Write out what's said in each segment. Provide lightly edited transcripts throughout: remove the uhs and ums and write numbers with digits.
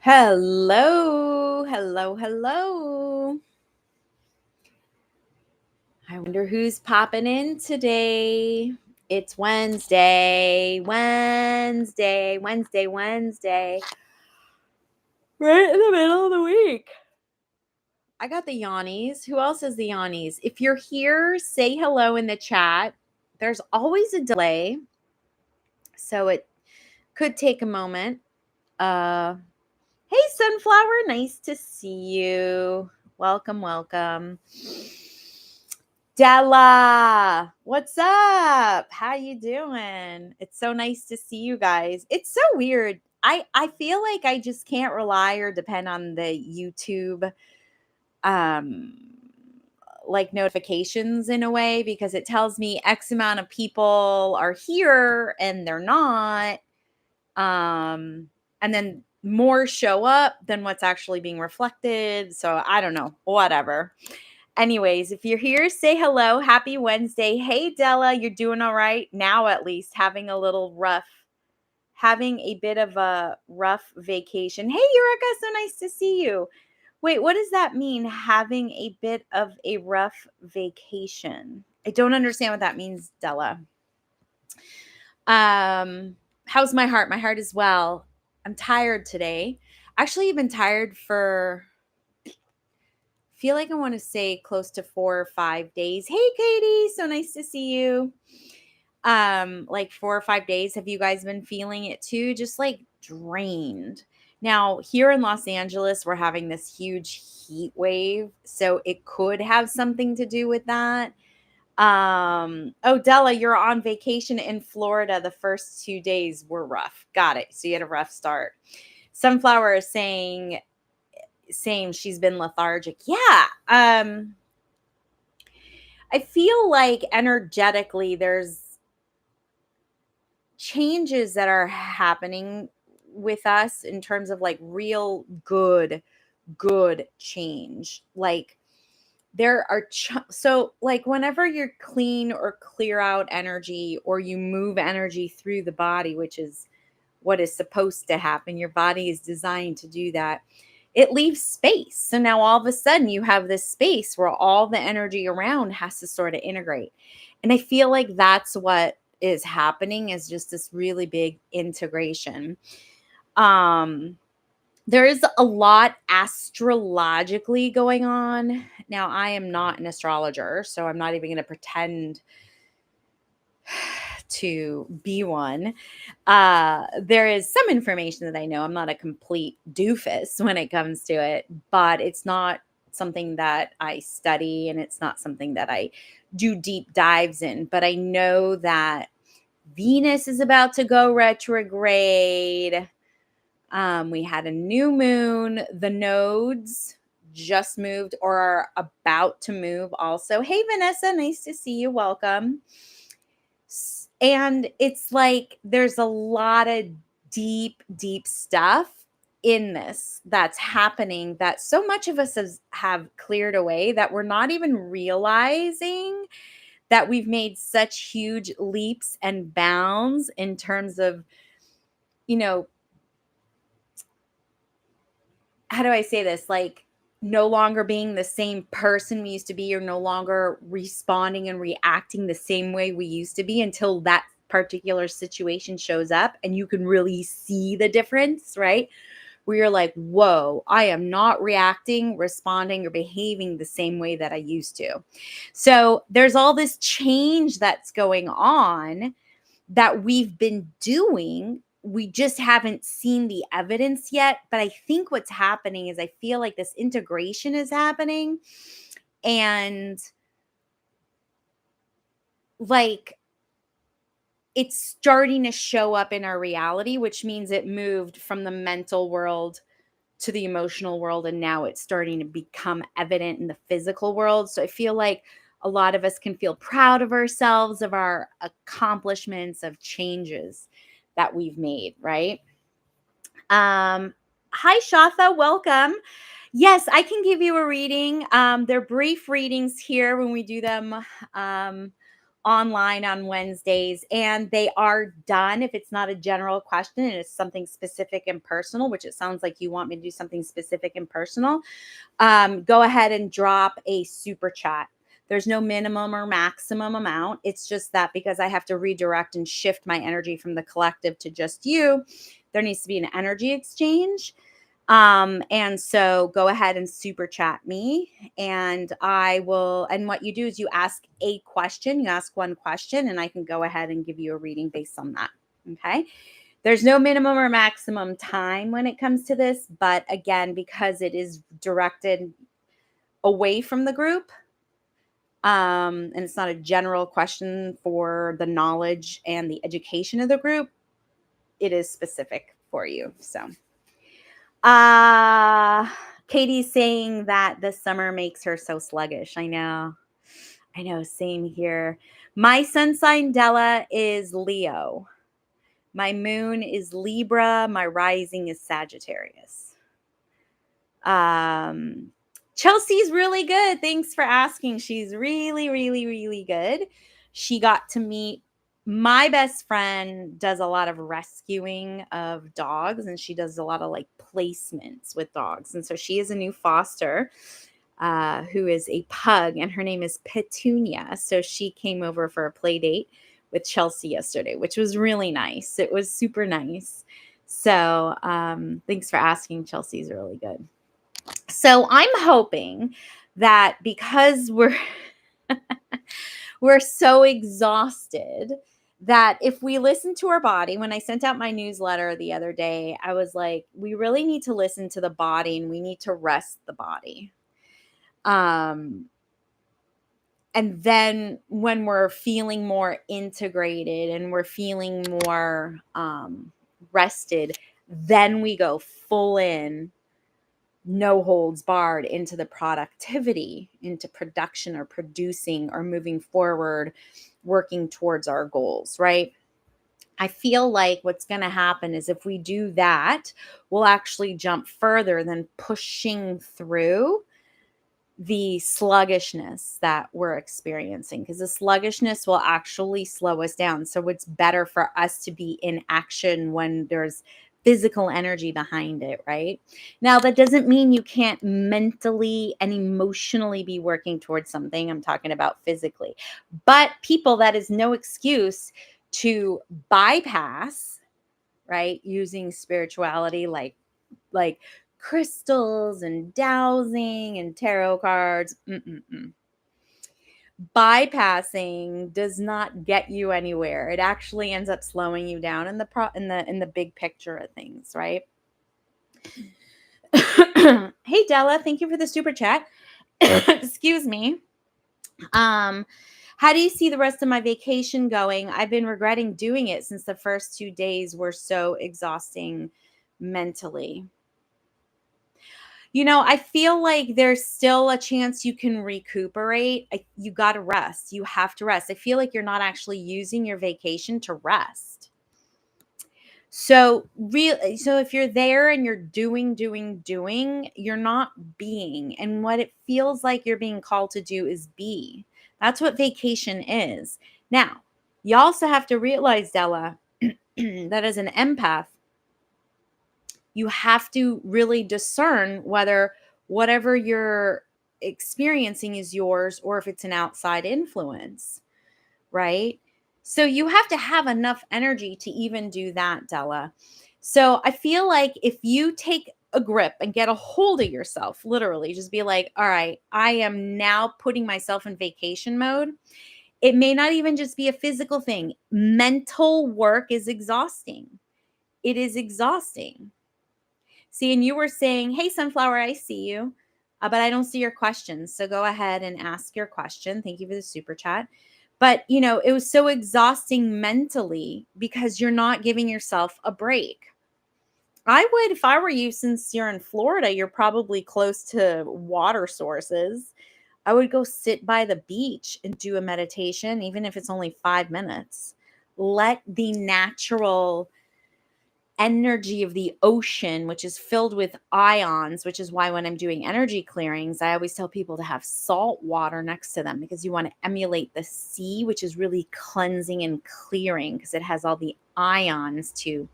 Hello, hello, hello. I wonder who's popping in today. It's Wednesday. Right in the middle of the week. I got the yawnies. Who else has the yawnies? If you're here, say hello in the chat. There's always a delay, so it could take a moment. Hey, Sunflower, nice to see you. Welcome, welcome. Della, what's up? How you doing? It's so nice to see you guys. It's so weird. I feel like I just can't rely or depend on the YouTube um like notifications in a way, because it tells me X amount of people are here and they're not. And then more show up than what's actually being reflected. So I don't know, whatever. Anyways, if you're here, say hello. Happy Wednesday. Hey, Della, you're doing all right? Now, at least, having a bit of a rough vacation. Hey, Eureka, so nice to see you. Wait, what does that mean, having a bit of a rough vacation? I don't understand what that means, Della. How's my heart? My heart is well. I'm tired today. Actually, I've been tired for feel like I want to say close to 4 or 5 days. Hey, Katie, so nice to see you. Like 4 or 5 days. Have you guys been feeling it too? Just like drained. Now, here in Los Angeles, we're having this huge heat wave, so it could have something to do with that. Oh, Della, you're on vacation in Florida. The first 2 days were rough. Got it. So you had a rough start. Sunflower is saying, same, she's been lethargic. Yeah. I feel like energetically there's changes that are happening with us in terms of like real good change. Like there are so like whenever you're clean or clear out energy, or you move energy through the body, which is what is supposed to happen, your body is designed to do that, it leaves space. So now all of a sudden you have this space where all the energy around has to sort of integrate. And I feel like that's what is happening, is just this really big integration. There is a lot astrologically going on. Now, I am not an astrologer, so I'm not even going to pretend to be one. There is some information that I know. I'm not a complete doofus when it comes to it, but it's not something that I study, and it's not something that I do deep dives in. But I know that Venus is about to go retrograde. We had a new moon. The nodes just moved or are about to move also. Hey, Vanessa, nice to see you. Welcome. And it's like there's a lot of deep stuff in this that's happening, that so much of us have cleared away, that we're not even realizing that we've made such huge leaps and bounds in terms of, how do I say this? Like, no longer being the same person we used to be, or no longer responding and reacting the same way we used to be, until that particular situation shows up and you can really see the difference, right? Where you're like, whoa, I am not reacting, responding, or behaving the same way that I used to. So there's all this change that's going on that we've been doing. We just haven't seen the evidence yet. But I think what's happening is, I feel like this integration is happening, and like it's starting to show up in our reality, which means it moved from the mental world to the emotional world, and now it's starting to become evident in the physical world. So I feel like a lot of us can feel proud of ourselves, of our accomplishments, of changes that we've made, right? Hi, Shatha, welcome. Yes, I can give you a reading. They're brief readings here when we do them online on Wednesdays, and they are done if it's not a general question and it's something specific and personal, which it sounds like you want me to do something specific and personal. Go ahead and drop a super chat. There's no minimum or maximum amount. It's just that because I have to redirect and shift my energy from the collective to just you, there needs to be an energy exchange. And so go ahead and super chat me, and I will. And what you do is you ask a question, you ask one question, and I can go ahead and give you a reading based on that. Okay. There's no minimum or maximum time when it comes to this, but again, because it is directed away from the group, and it's not a general question for the knowledge and the education of the group, it is specific for you. So, Katie's saying that this summer makes her so sluggish. I know, same here. My sun sign, Della, is Leo. My moon is Libra. My rising is Sagittarius. Chelsea's really good. Thanks for asking. She's really, really, really good. She got to meet my best friend, does a lot of rescuing of dogs, and she does a lot of like placements with dogs. And so she is a new foster who is a pug, and her name is Petunia. So she came over for a play date with Chelsea yesterday, which was really nice. It was super nice. So thanks for asking. Chelsea's really good. So I'm hoping that because we're so exhausted that if we listen to our body, when I sent out my newsletter the other day, I was like, we really need to listen to the body and we need to rest the body. And then when we're feeling more integrated and we're feeling more rested, then we go full in, no holds barred into the productivity, into production or producing or moving forward, working towards our goals, right? I feel like what's going to happen is if we do that, we'll actually jump further than pushing through the sluggishness that we're experiencing, because the sluggishness will actually slow us down. So it's better for us to be in action when there's physical energy behind it, right? Now, that doesn't mean you can't mentally and emotionally be working towards something. I'm talking about physically. But people, that is no excuse to bypass, right? Using spirituality like crystals and dowsing and tarot cards. Bypassing does not get you anywhere. It actually ends up slowing you down in the big picture of things, right? Hey Della, thank you for the super chat. Excuse me. How do you see the rest of my vacation going? I've been regretting doing it since the first 2 days were so exhausting mentally. I feel like there's still a chance you can recuperate. You got to rest. You have to rest. I feel like you're not actually using your vacation to rest. So if you're there and you're doing, you're not being. And what it feels like you're being called to do is be. That's what vacation is. Now, you also have to realize, Della, that as an empath, you have to really discern whether whatever you're experiencing is yours or if it's an outside influence, right? So you have to have enough energy to even do that, Della. So I feel like if you take a grip and get a hold of yourself, literally just be like, all right, I am now putting myself in vacation mode. It may not even just be a physical thing. Mental work is exhausting. It is exhausting. See, and you were saying, hey, Sunflower, I see you, but I don't see your questions. So go ahead and ask your question. Thank you for the super chat. But, it was so exhausting mentally because you're not giving yourself a break. I would, if I were you, since you're in Florida, you're probably close to water sources. I would go sit by the beach and do a meditation, even if it's only 5 minutes. Let the natural energy of the ocean, which is filled with ions, which is why when I'm doing energy clearings, I always tell people to have salt water next to them because you want to emulate the sea, which is really cleansing and clearing because it has all the ions to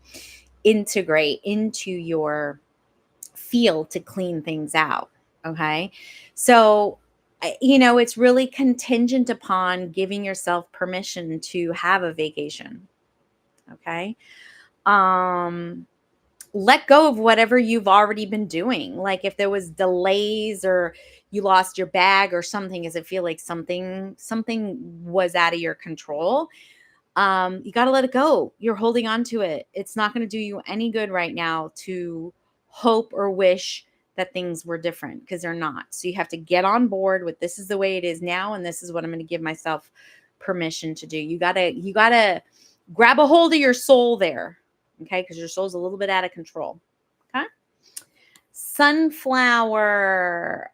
integrate into your field to clean things out. Okay. So, it's really contingent upon giving yourself permission to have a vacation. Okay. Um, let go of whatever you've already been doing. Like if there was delays or you lost your bag or something, does it feel like something was out of your control? You got to let it go. You're holding on to it. It's not going to do you any good right now to hope or wish that things were different because they're not. So you have to get on board with this is the way it is now and this is what I'm going to give myself permission to do. You got to grab a hold of your soul there. Okay? Because your soul's a little bit out of control. Okay? Sunflower.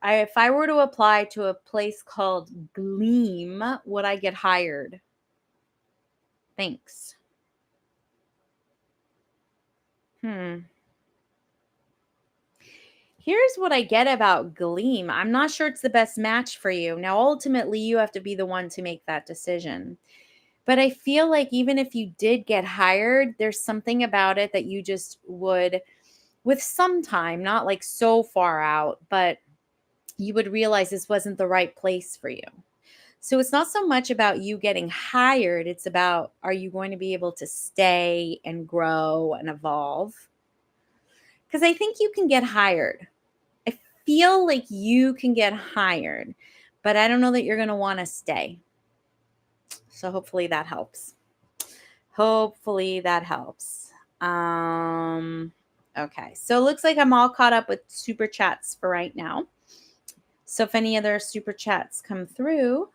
If I were to apply to a place called Gleam, would I get hired? Thanks. Here's what I get about Gleam. I'm not sure it's the best match for you. Now, ultimately, you have to be the one to make that decision. But I feel like even if you did get hired, there's something about it that you just would, with some time, not like so far out, but you would realize this wasn't the right place for you. So it's not so much about you getting hired. It's about, are you going to be able to stay and grow and evolve? Because I think you can get hired. I feel like you can get hired, but I don't know that you're going to want to stay. So hopefully that helps. Hopefully that helps. Okay. So it looks like I'm all caught up with super chats for right now. So if any other super chats come through,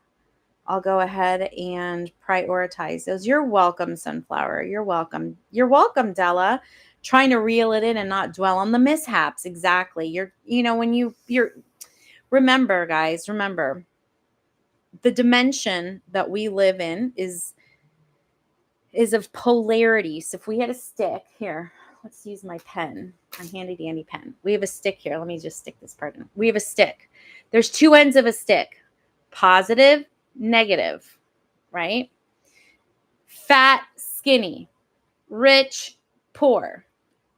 I'll go ahead and prioritize those. You're welcome, Sunflower. You're welcome. You're welcome, Della. Trying to reel it in and not dwell on the mishaps. Exactly. Remember, guys, remember the dimension that we live in is of polarity. So if we had a stick here, let's use my pen, my handy dandy pen. We have a stick here. Let me just stick this part in. We have a stick. There's two ends of a stick, positive, negative, right? Fat, skinny, rich, poor,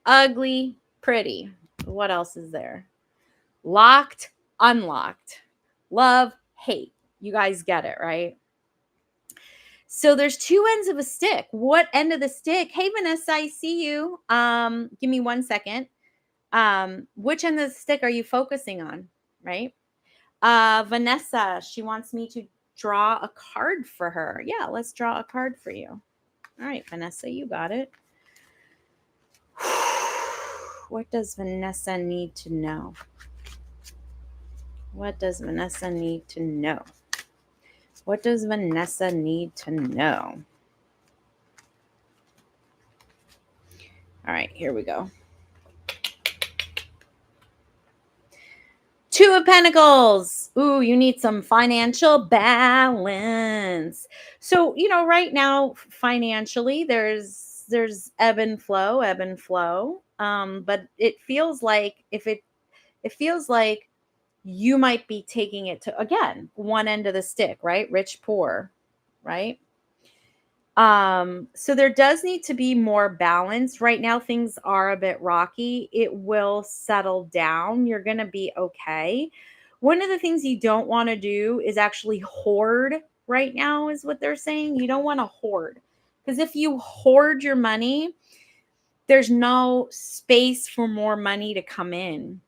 ugly, pretty. What else is there? Locked, unlocked, love, hate. You guys get it, right? So there's two ends of a stick. What end of the stick? Hey, Vanessa, I see you. Give me 1 second. Which end of the stick are you focusing on, right? Vanessa, she wants me to draw a card for her. Yeah, let's draw a card for you. All right, Vanessa, you got it. What does Vanessa need to know? What does Vanessa need to know? What does Vanessa need to know? All right, here we go. Two of Pentacles. Ooh, you need some financial balance. So, right now, financially, there's ebb and flow. But it feels like it feels like you might be taking it to, again, one end of the stick, right? Rich, poor, right? So there does need to be more balance. Right now, things are a bit rocky. It will settle down. You're going to be okay. One of the things you don't want to do is actually hoard right now, is what they're saying. You don't want to hoard, because if you hoard your money, there's no space for more money to come in.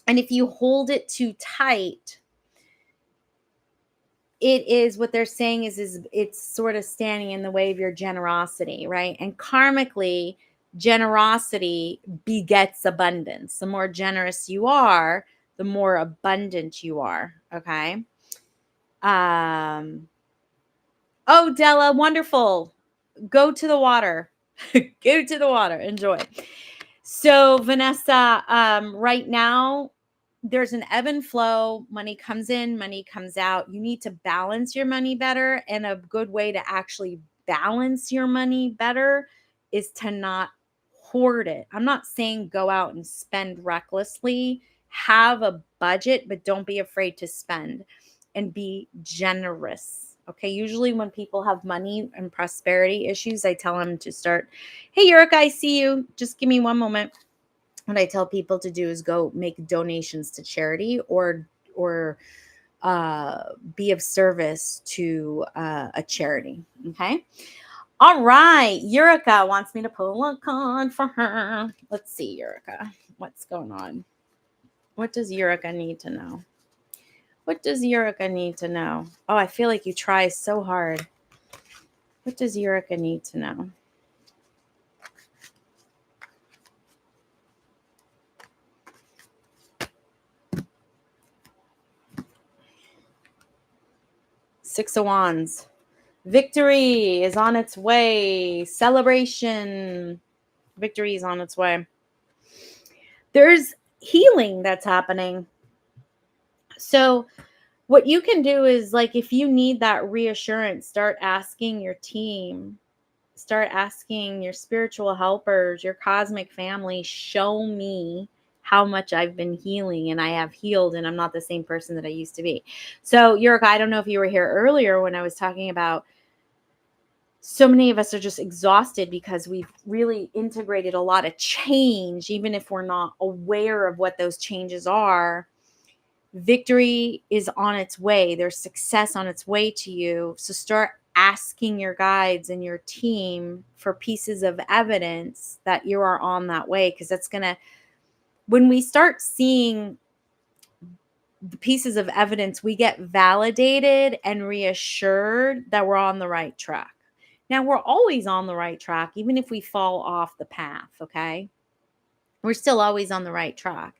And if you hold it too tight, it is, what they're saying is it's sort of standing in the way of your generosity, right? And karmically, generosity begets abundance. The more generous you are, the more abundant you are. Okay. Oh, Della, wonderful. Go to the water. Go to the water. Enjoy. So, Vanessa, right now, there's an ebb and flow. Money comes in, money comes out. You need to balance your money better. And a good way to actually balance your money better is to not hoard it. I'm not saying go out and spend recklessly. Have a budget, but don't be afraid to spend and be generous. Okay. Usually when people have money and prosperity issues, I tell them to start, hey, Erica, I see you. Just give me one moment. What I tell people to do is go make donations to charity or be of service to a charity. Okay. All right. Eureka wants me to pull a card for her. Let's see, Eureka. What's going on? What does Eureka need to know? What does Eureka need to know? Oh, I feel like you try so hard. What does Eureka need to know? Six of Wands. Victory is on its way. Celebration. Victory is on its way. There's healing that's happening. So what you can do is, like, if you need that reassurance, start asking your team, start asking your spiritual helpers, your cosmic family, show me how much I've been healing and I have healed and I'm not the same person that I used to be. So, Yurika, I don't know if you were here earlier when I was talking about so many of us are just exhausted because we've really integrated a lot of change, even if we're not aware of what those changes are. Victory is on its way. There's success on its way to you. So start asking your guides and your team for pieces of evidence that you are on that way. Because that's going to, when we start seeing the pieces of evidence, we get validated and reassured that we're on the right track. Now, we're always on the right track, even if we fall off the path, okay? We're still always on the right track.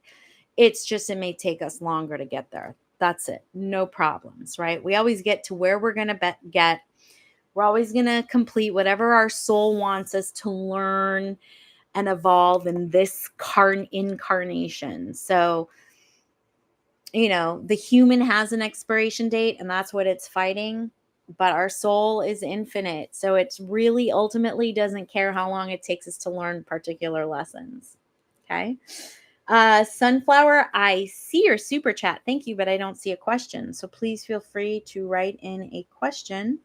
It's just, it may take us longer to get there. That's it. No problems, right? We always get to where we're going to get. We're always going to complete whatever our soul wants us to learn and evolve in this incarnation. So, you know, the human has an expiration date and that's what it's fighting, but our soul is infinite. So it's really ultimately doesn't care how long it takes us to learn particular lessons. Okay. Sunflower, I see your super chat. Thank you, but I don't see a question. So please feel free to write in a question.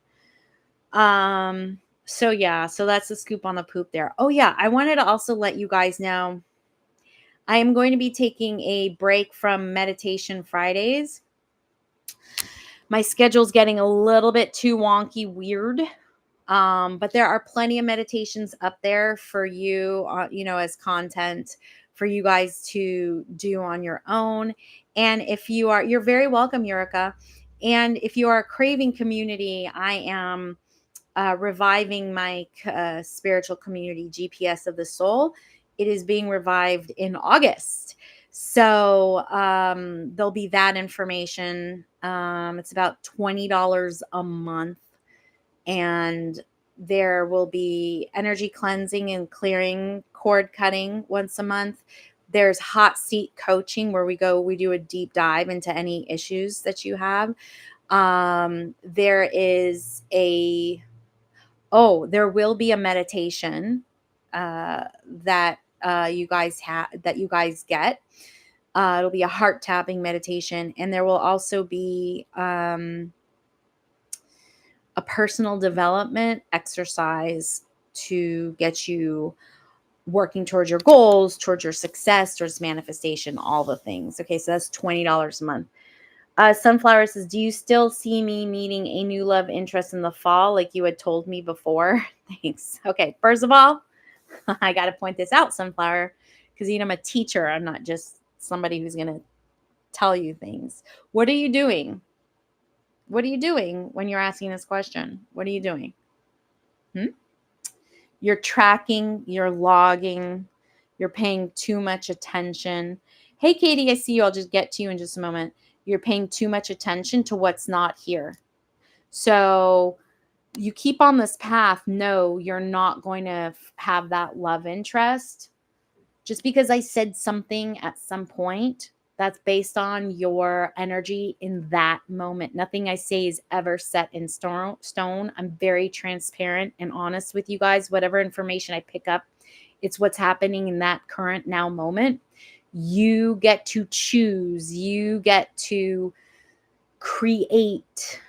So yeah, so that's the scoop on the poop there. Oh yeah, I wanted to also let you guys know I am going to be taking a break from Meditation Fridays. My schedule's getting a little bit too wonky, weird. But there are plenty of meditations up there for you, you know, as content for you guys to do on your own. And if you're very welcome, Eureka. And if you are a craving community, I am reviving my spiritual community, GPS of the Soul. It is being revived in August. So there'll be that information. It's about $20 a month. And there will be energy cleansing and clearing, cord cutting once a month. There's hot seat coaching where we do a deep dive into any issues that you have. There will be a meditation that you guys get. It'll be a heart tapping meditation, and there will also be a personal development exercise to get you working towards your goals, towards your success, towards manifestation, all the things. Okay, so that's $20 a month. Sunflower says, do you still see me meeting a new love interest in the fall like you had told me before? Thanks. Okay, first of all, I got to point this out, Sunflower, because I'm a teacher. I'm not just somebody who's going to tell you things. What are you doing? What are you doing when you're asking this question? What are you doing? You're tracking, you're logging, you're paying too much attention. Hey, Katie, I see you. I'll just get to you in just a moment. You're paying too much attention to what's not here. So you keep on this path. No, you're not going to have that love interest. Just because I said something at some point, that's based on your energy in that moment. Nothing I say is ever set in stone. I'm very transparent and honest with you guys. Whatever information I pick up It's what's happening in that current now moment. You get to choose. You get to create.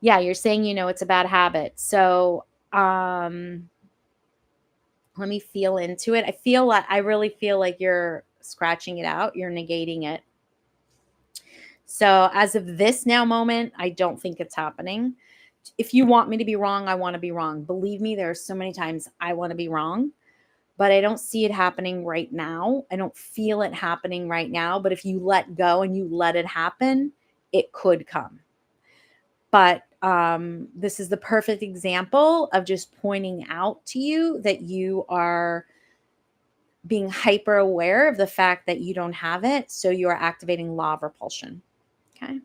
Yeah, you're saying, it's a bad habit. So, let me feel into it. I really feel like you're scratching it out. You're negating it. So as of this now moment, I don't think it's happening. If you want me to be wrong, I want to be wrong. Believe me, there are so many times I want to be wrong, but I don't see it happening right now. I don't feel it happening right now. But if you let go and you let it happen, it could come. But this is the perfect example of just pointing out to you that you are being hyper aware of the fact that you don't have it. So you are activating law of repulsion. Okay.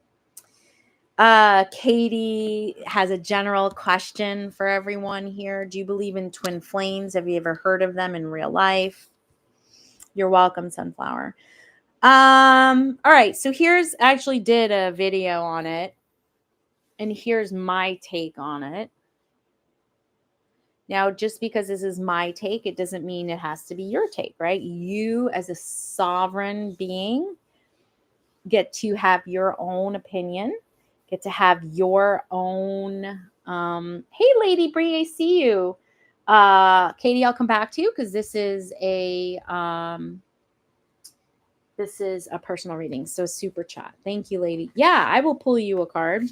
Katie has a general question for everyone here. Do you believe in twin flames? Have you ever heard of them in real life? You're welcome, Sunflower. All right. So I actually did a video on it, and here's my take on it. Now, just because this is my take, it doesn't mean it has to be your take, right? You, as a sovereign being, get to have your own opinion, get to have your own. Hey, Lady Bree, I see you. Katie, I'll come back to you because this is a personal reading. So super chat. Thank you, lady. Yeah, I will pull you a card.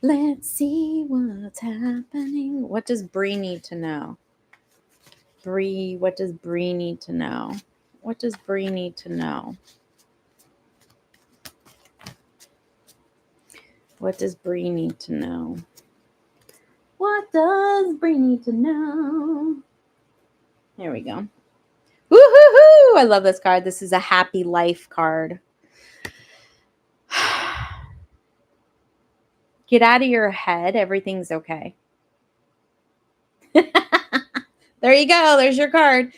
Let's see what's happening. What does Bree need to know? Bree, what does Bree need to know? What does Bree need to know? What does Bree need to know? What does Bree need to know? There we go. Woo-hoo-hoo! I love this card. This is a happy life card. Get out of your head. Everything's okay. There you go. There's your card.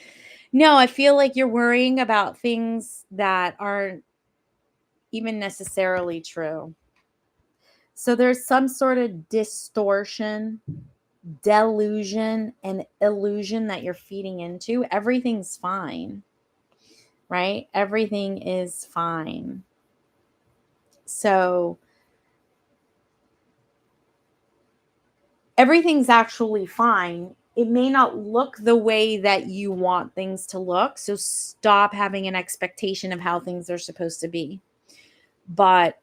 No, I feel like you're worrying about things that aren't even necessarily true. So there's some sort of distortion, delusion, and illusion that you're feeding into. Everything's fine, right? Everything is fine. So everything's actually fine. It may not look the way that you want things to look. So stop having an expectation of how things are supposed to be. But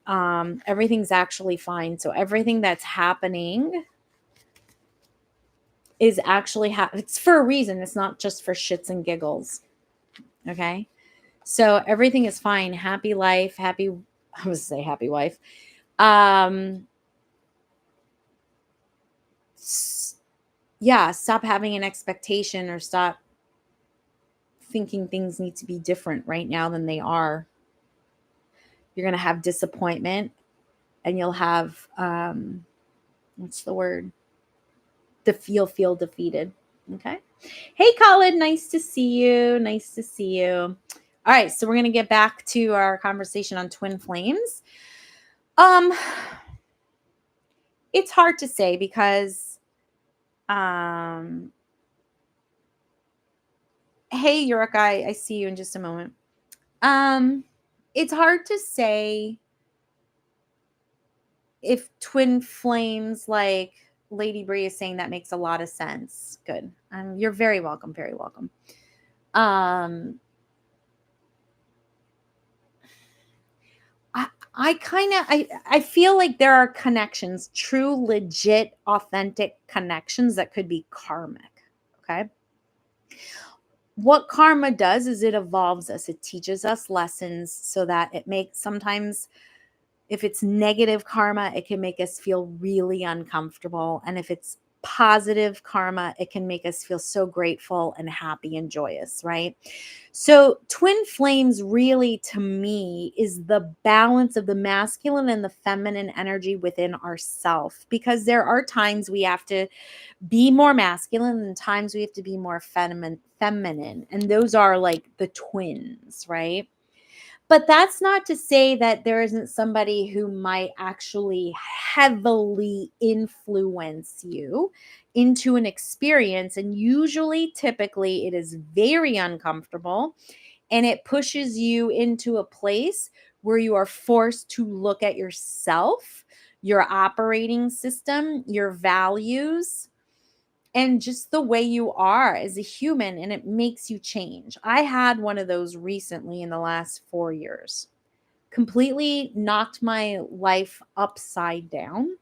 everything's actually fine. So everything that's happening is actually it's for a reason. It's not just for shits and giggles. Okay. So everything is fine. Happy life, I was say happy wife. Yeah, stop having an expectation or stop thinking things need to be different right now than they are. You're going to have disappointment and you'll have, what's the word? You'll feel defeated. Okay. Hey, Colin, nice to see you. Nice to see you. All right. So we're going to get back to our conversation on twin flames. It's hard to say because, hey, Yurika, I see you in just a moment. It's hard to say if twin flames, like Lady Bree is saying, that makes a lot of sense. Good. You're very welcome. Very welcome. I feel like there are connections, true, legit, authentic connections that could be karmic. Okay. What karma does is it evolves us. It teaches us lessons so that it makes sometimes, if it's negative karma, it can make us feel really uncomfortable. And if it's positive karma, it can make us feel so grateful and happy and joyous, right? So twin flames really, to me, is the balance of the masculine and the feminine energy within ourself, because there are times we have to be more masculine and times we have to be more feminine. And those are like the twins, right? But that's not to say that there isn't somebody who might actually heavily influence you into an experience. And usually, typically, it is very uncomfortable and it pushes you into a place where you are forced to look at yourself, your operating system, your values, and just the way you are as a human, and it makes you change. I had one of those recently in the last 4 years. Completely knocked my life upside down.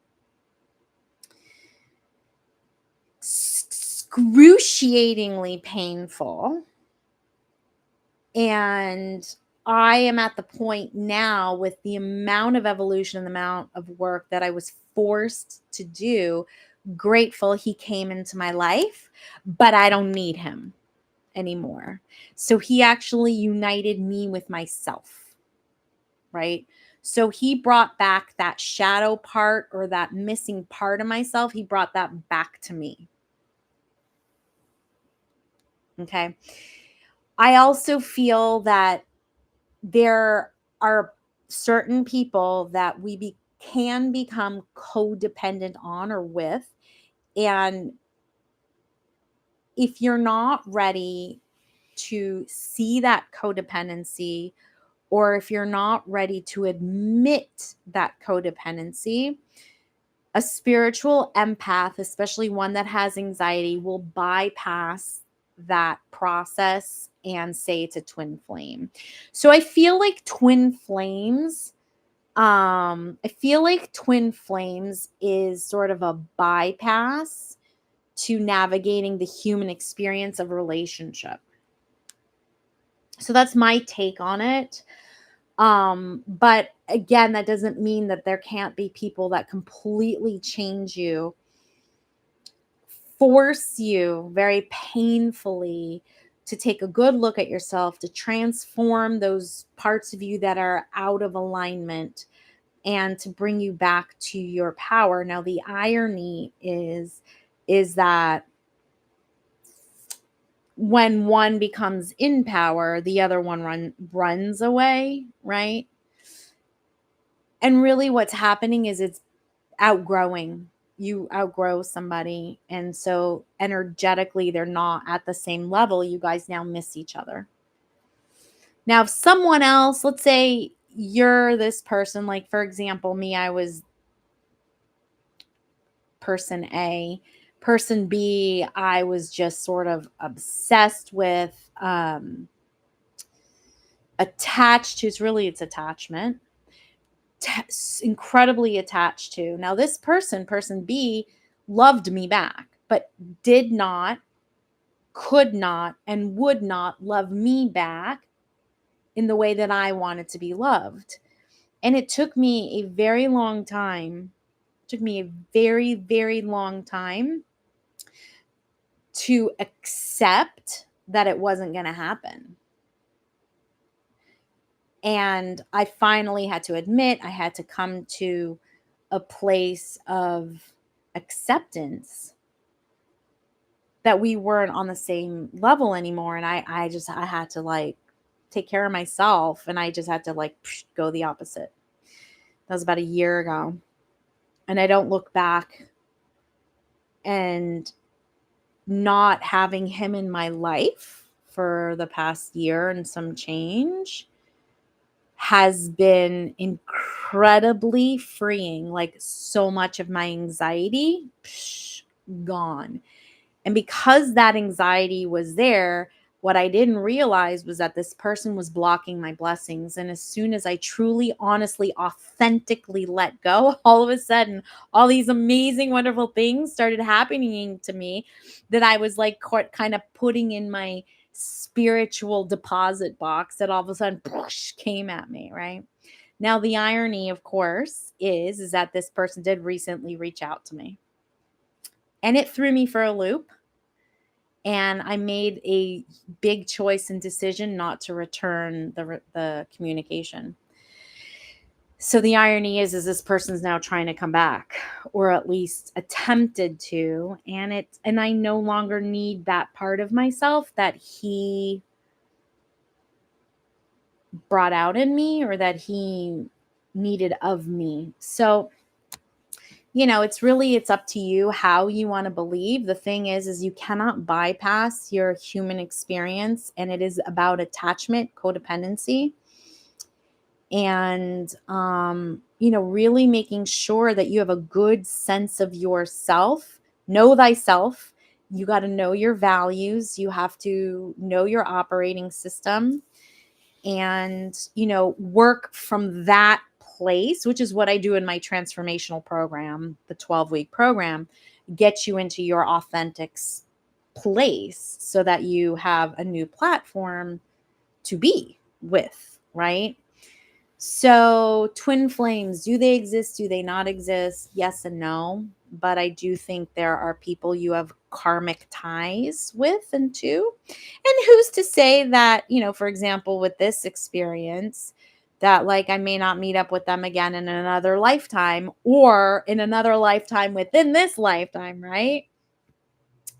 Excruciatingly painful. And I am at the point now with the amount of evolution and the amount of work that I was forced to do, grateful he came into my life, but I don't need him anymore. So he actually united me with myself, right? So he brought back that shadow part or that missing part of myself. He brought that back to me. Okay. I also feel that there are certain people that can become codependent on or with. And if you're not ready to see that codependency, or if you're not ready to admit that codependency, a spiritual empath, especially one that has anxiety, will bypass that process and say it's a twin flame. So I feel like twin flames is sort of a bypass to navigating the human experience of relationship. So that's my take on it. But again, that doesn't mean that there can't be people that completely change you, force you very painfully to take a good look at yourself, to transform those parts of you that are out of alignment and to bring you back to your power. Now, the irony is that when one becomes in power, the other one runs away, right? And really what's happening is it's outgrowing. You outgrow somebody, and so energetically they're not at the same level. You guys now miss each other. Now, if someone else, let's say you're this person, like for example, me, I was person A. Person B, I was just sort of obsessed with, attached to, it's attachment, incredibly attached to. Now, this person B, loved me back, but did not, could not, and would not love me back in the way that I wanted to be loved. And it took me a very long time, very long time to accept that it wasn't going to happen. And I finally had to admit, I had to come to a place of acceptance that we weren't on the same level anymore. And I had to like take care of myself, and I just had to like go the opposite. That was about a year ago. And I don't look back, and not having him in my life for the past year and some change has been incredibly freeing. Like, so much of my anxiety, gone. And because that anxiety was there, what I didn't realize was that this person was blocking my blessings. And as soon as I truly, honestly, authentically let go, all of a sudden, all these amazing, wonderful things started happening to me that I was like kind of putting in my spiritual deposit box that all of a sudden came at me, right? Now, the irony, of course, is that this person did recently reach out to me, and it threw me for a loop. And I made a big choice and decision not to return the communication. So the irony is this person's now trying to come back, or at least attempted to, and I no longer need that part of myself that he brought out in me or that he needed of me. So, it's up to you how you want to believe. The thing is you cannot bypass your human experience, and it is about attachment, codependency, and really making sure that you have a good sense of yourself. Know thyself. You got to know your values. You have to know your operating system, and work from that place, which is what I do in my transformational program, the 12-week program. Get you into your authentic place so that you have a new platform to be with, right? So, twin flames, do they exist? Do they not exist? Yes and no. But I do think there are people you have karmic ties with and to. And who's to say that, for example, with this experience, that like I may not meet up with them again in another lifetime or in another lifetime within this lifetime, right?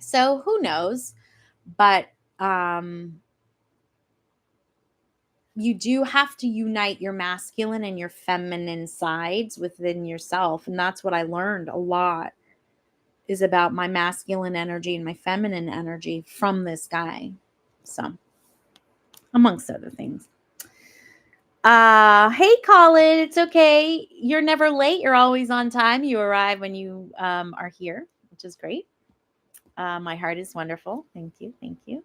So, who knows? But you do have to unite your masculine and your feminine sides within yourself. And that's what I learned a lot, is about my masculine energy and my feminine energy from this guy. So, amongst other things. Hey Colin, it's okay. You're never late. You're always on time. You arrive when you are here, which is great. My heart is wonderful. Thank you. Thank you.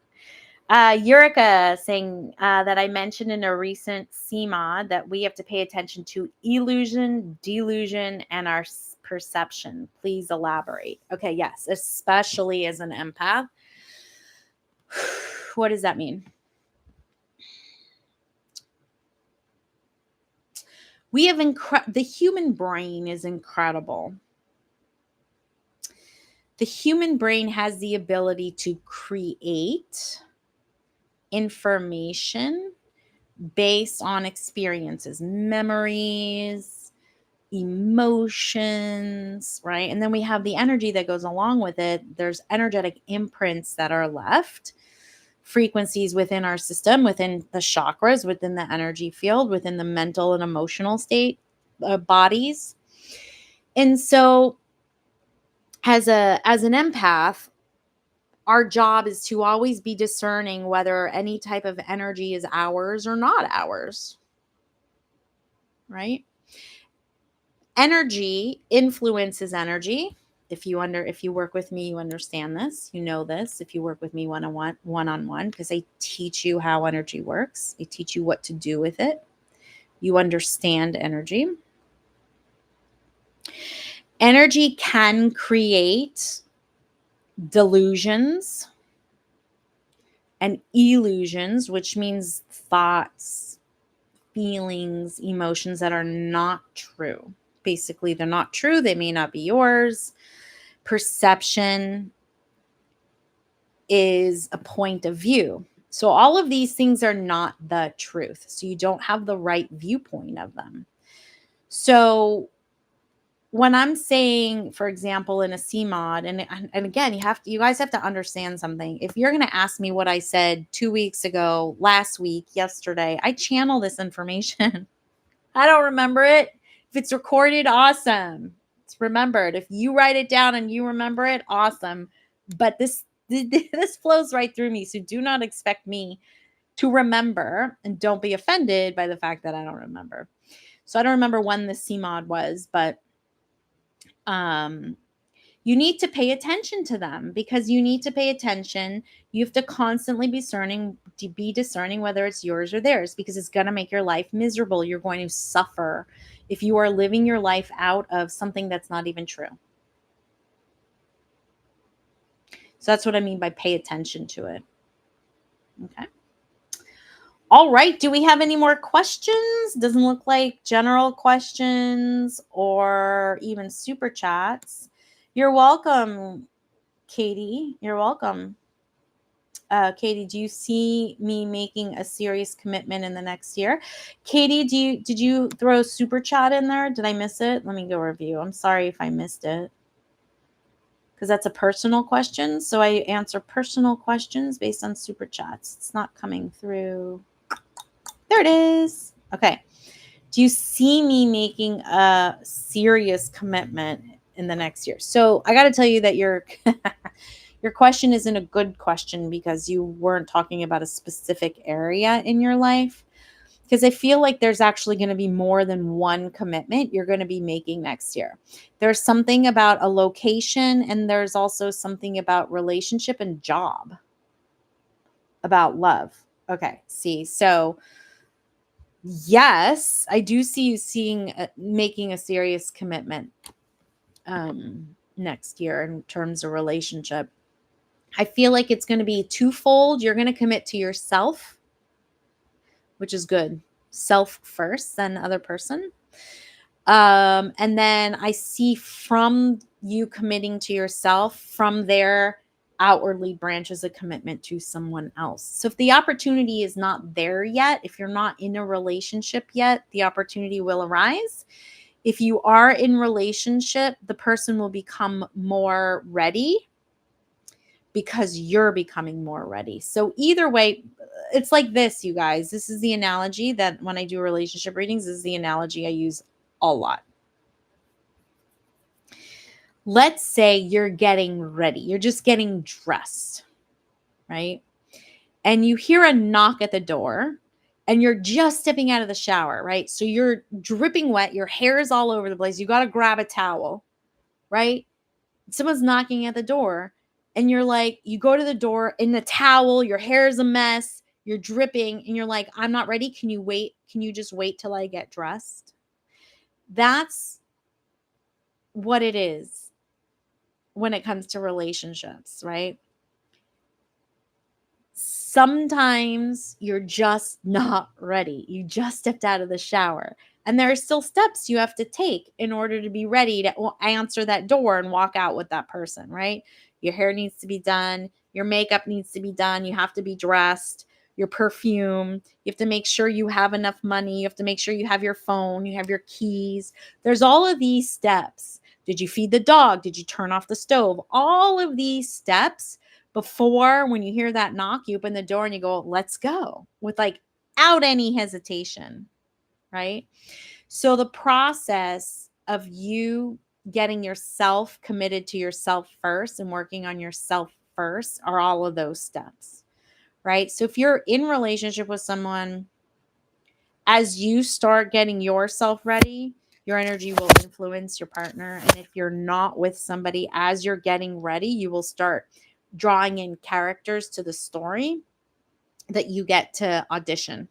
Eureka saying that I mentioned in a recent CMOD that we have to pay attention to illusion, delusion, and our perception. Please elaborate. Okay, yes, especially as an empath. What does that mean? We have the human brain is incredible. The human brain has the ability to create information based on experiences, memories, emotions, right? And then we have the energy that goes along with it. There's energetic imprints that are left, frequencies within our system, within the chakras, within the energy field, within the mental and emotional state bodies. And so as an empath, our job is to always be discerning whether any type of energy is ours or not ours, right? Energy influences energy. If you work with me, you understand this, you know this. If you work with me one-on-one, because I teach you how energy works, I teach you what to do with it. You understand energy. Energy can create delusions and illusions, which means thoughts, feelings, emotions that are not true. Basically, they're not true. They may not be yours. Perception is a point of view. So all of these things are not the truth. So you don't have the right viewpoint of them. So when I'm saying, for example, in a CMOD, and again, you guys have to understand something. If you're going to ask me what I said 2 weeks ago, last week, yesterday, I channel this information. I don't remember it. If it's recorded, awesome. It's remembered. If you write it down and you remember it, awesome. But this flows right through me. So do not expect me to remember, and don't be offended by the fact that I don't remember. So I don't remember when the CMOD was, but you need to pay attention to them, because you need to pay attention. You have to constantly be discerning whether it's yours or theirs, because it's going to make your life miserable. You're going to suffer if you are living your life out of something that's not even true. So that's what I mean by pay attention to it. Okay. All right. Do we have any more questions? Doesn't look like general questions or even super chats. You're welcome, Katie. You're welcome. Katie, do you see me making a serious commitment in the next year? Katie, did you throw a super chat in there? Did I miss it? Let me go review. I'm sorry if I missed it, because that's a personal question. So I answer personal questions based on super chats. It's not coming through. There it is. Okay. Do you see me making a serious commitment in the next year? So I got to tell you that your question isn't a good question because you weren't talking about a specific area in your life. Because I feel like there's actually going to be more than one commitment you're going to be making next year. There's something about a location, and there's also something about relationship and job, about love. Okay, see, so yes, I do see you making a serious commitment next year in terms of relationship. I feel like it's going to be twofold. You're going to commit to yourself, which is good. Self first, then other person. And then I see from you committing to yourself, from there outwardly branches a commitment to someone else. So if the opportunity is not there yet, if you're not in a relationship yet, the opportunity will arise. If you are in relationship, the person will become more ready because you're becoming more ready. So either way, it's like this, you guys. This is the analogy that when I do relationship readings, this is the analogy I use a lot. Let's say you're getting ready. You're just getting dressed, right? And you hear a knock at the door and you're just stepping out of the shower, right? So you're dripping wet. Your hair is all over the place. You got to grab a towel, right? Someone's knocking at the door and you're like, you go to the door in the towel, your hair is a mess, you're dripping, and you're like, I'm not ready. Can you wait? Can you just wait till I get dressed? That's what it is when it comes to relationships, right? Sometimes you're just not ready. You just stepped out of the shower. And there are still steps you have to take in order to be ready to answer that door and walk out with that person, right? Your hair needs to be done. Your makeup needs to be done. You have to be dressed. Your perfume. You have to make sure you have enough money. You have to make sure you have your phone. You have your keys. There's all of these steps. Did you feed the dog? Did you turn off the stove? All of these steps before, when you hear that knock, you open the door and you go, let's go, with like out any hesitation, right? So the process of you getting yourself committed to yourself first and working on yourself first are all of those steps, right? So if you're in relationship with someone, as you start getting yourself ready, your energy will influence your partner. And if you're not with somebody, as you're getting ready, you will start drawing in characters to the story that you get to audition.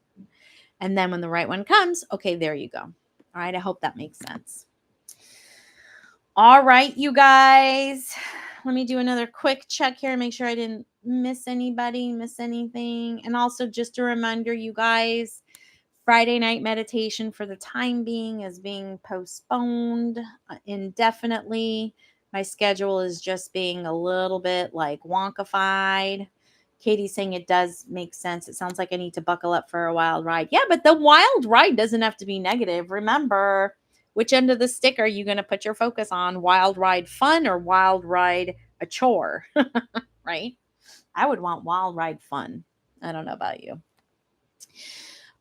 And then when the right one comes, okay, there you go. All right. I hope that makes sense. All right, you guys. Let me do another quick check here and make sure I didn't miss anybody, miss anything. And also just a reminder, you guys, Friday night meditation for the time being is being postponed indefinitely. My schedule is just being a little bit like wonkified. Katie's saying it does make sense. It sounds like I need to buckle up for a wild ride. Yeah, but the wild ride doesn't have to be negative. Remember, which end of the stick are you going to put your focus on? Wild ride fun or wild ride a chore? Right? I would want wild ride fun. I don't know about you.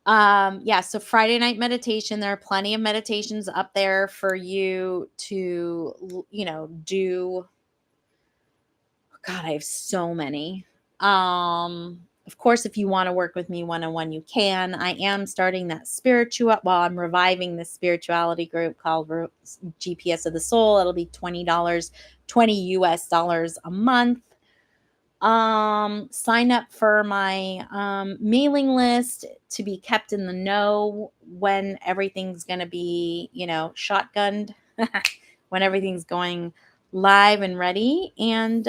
Yeah, so Friday night meditation, there are plenty of meditations up there for you to, do. God, I have so many. Of course, if you want to work with me one-on-one, you can. I am starting that I'm reviving this spirituality group called GPS of the Soul. It'll be $20, 20 US dollars a month. Sign up for my mailing list to be kept in the know when everything's going to be, shotgunned, when everything's going live and ready. And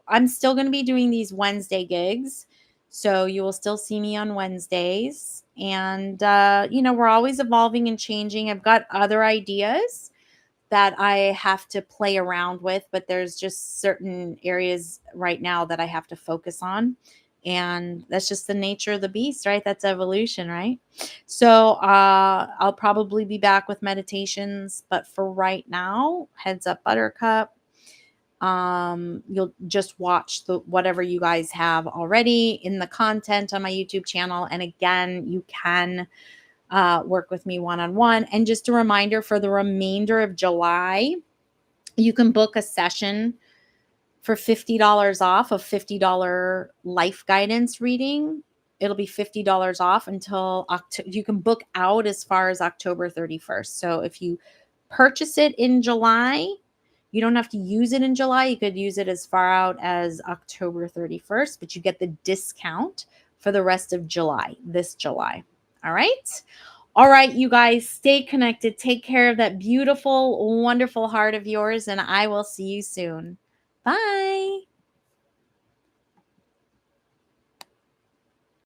I'm still going to be doing these Wednesday gigs. So you will still see me on Wednesdays. And, we're always evolving and changing. I've got other ideas that I have to play around with, but there's just certain areas right now that I have to focus on. And that's just the nature of the beast, right? That's evolution, right? So I'll probably be back with meditations, but for right now, heads up, Buttercup. You'll just watch the whatever you guys have already in the content on my YouTube channel. And again, you can work with me one-on-one. And just a reminder, for the remainder of July, you can book a session for $50 off, a $50 life guidance reading. It'll be $50 off until October. You can book out as far as October 31st. So if you purchase it in July, you don't have to use it in July. You could use it as far out as October 31st, but you get the discount for the rest of July, this July. All right. All right, you guys, stay connected. Take care of that beautiful, wonderful heart of yours, and I will see you soon. Bye.